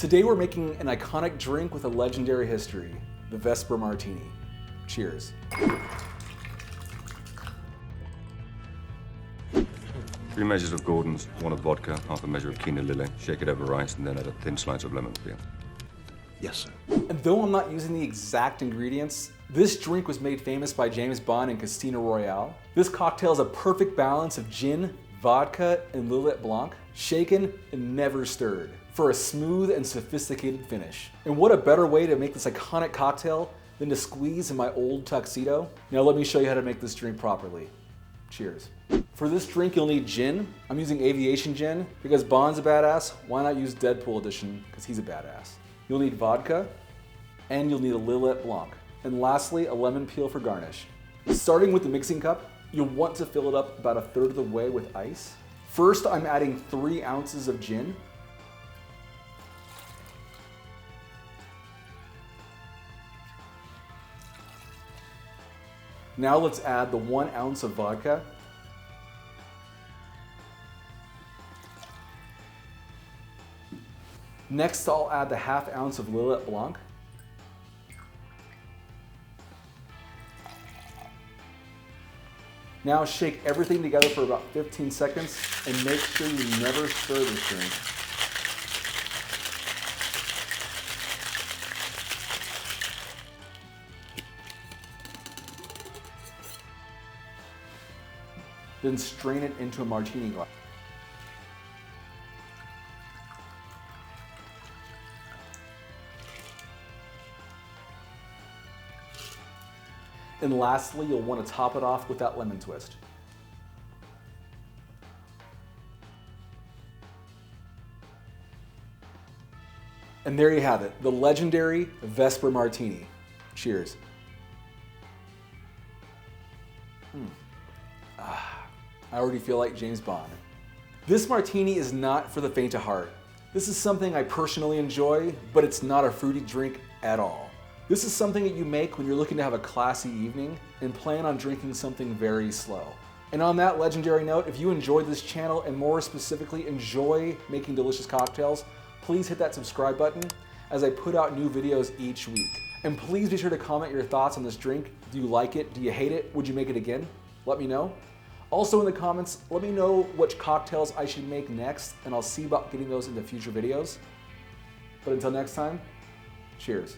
Today we're making an iconic drink with a legendary history, the Vesper Martini. Cheers. 3 measures of Gordon's, 1 of vodka, half a measure of quinoa Lillet, shake it over rice, and then add a thin slice of lemon peel. Yes, sir. And though I'm not using the exact ingredients, this drink was made famous by James Bond in Casino Royale. This cocktail is a perfect balance of gin, vodka, and Lillet Blanc, shaken and never stirred, for a smooth and sophisticated finish. And what a better way to make this iconic cocktail than to squeeze in my old tuxedo? Now let me show you how to make this drink properly. Cheers. For this drink, you'll need gin. I'm using aviation gin because Bond's a badass. Why not use Deadpool edition? Because he's a badass. You'll need vodka, and you'll need a Lillet Blanc. And lastly, a lemon peel for garnish. Starting with the mixing cup, you'll want to fill it up about 1/3 of the way with ice. First, I'm adding 3 ounces of gin. Now let's add the 1 ounce of vodka. Next, I'll add the 1/2 ounce of Lillet Blanc. Now shake everything together for about 15 seconds and make sure you never stir this drink. Then strain it into a martini glass. And lastly, you'll want to top it off with that lemon twist. And there you have it, the legendary Vesper Martini. Cheers. I already feel like James Bond. This martini is not for the faint of heart. This is something I personally enjoy, but it's not a fruity drink at all. This is something that you make when you're looking to have a classy evening and plan on drinking something very slow. And on that legendary note, if you enjoyed this channel and more specifically enjoy making delicious cocktails, please hit that subscribe button as I put out new videos each week. And please be sure to comment your thoughts on this drink. Do you like it? Do you hate it? Would you make it again? Let me know. Also in the comments, let me know which cocktails I should make next, and I'll see about getting those into future videos. But until next time, cheers.